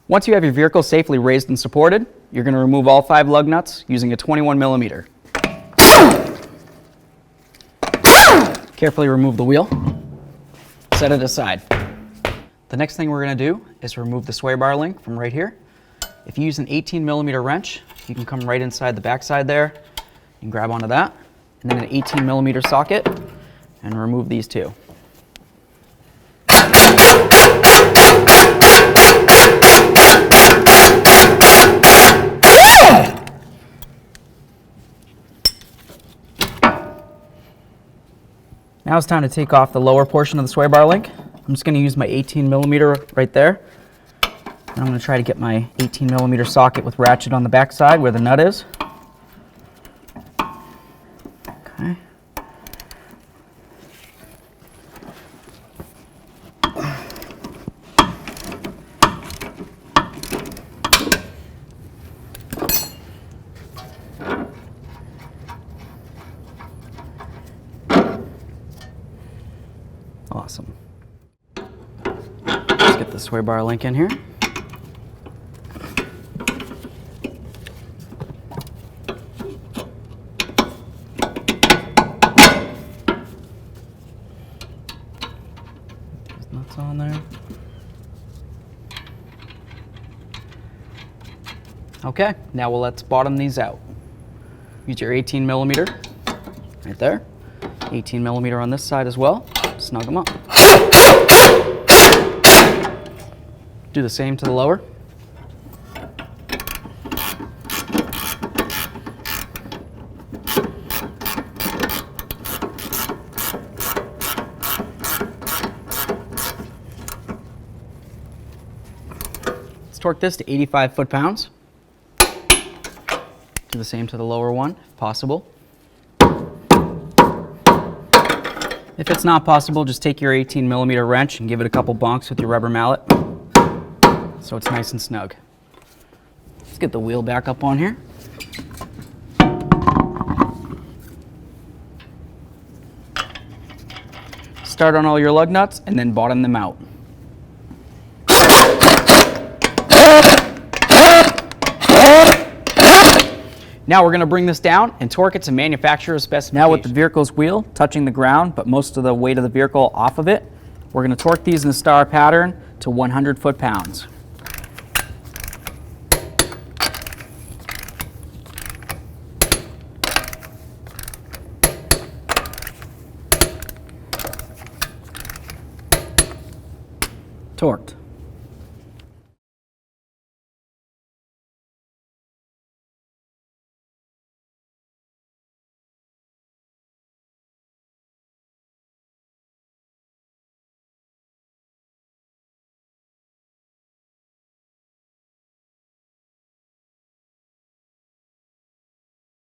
Once you have your vehicle safely raised and supported, you're going to remove all 5 lug nuts using a 21 millimeter. Carefully remove the wheel. Set it aside. The next thing we're going to do is remove the sway bar link from right here. If you use an 18 millimeter wrench, you can come right inside the backside there and grab onto that, and then an 18 millimeter socket, and remove these two. Now it's time to take off the lower portion of the sway bar link. I'm just going to use my 18 millimeter right there. And I'm going to try to get my 18 millimeter socket with ratchet on the back side where the nut is. Okay. Awesome. Let's get the sway bar link in here. There's nuts on there. Okay, now let's bottom these out. Use your 18 millimeter right there. 18 millimeter on this side as well. Snug them up. Do the same to the lower. Let's torque this to 85 foot-pounds. Do the same to the lower one, if possible. If it's not possible, just take your 18 millimeter wrench and give it a couple bonks with your rubber mallet so it's nice and snug. Let's get the wheel back up on here. Start on all your lug nuts and then bottom them out. Now we're going to bring this down and torque it to manufacturer's specifications. Now with the vehicle's wheel touching the ground, but most of the weight of the vehicle off of it, we're going to torque these in a star pattern to 100 foot-pounds. Torqued.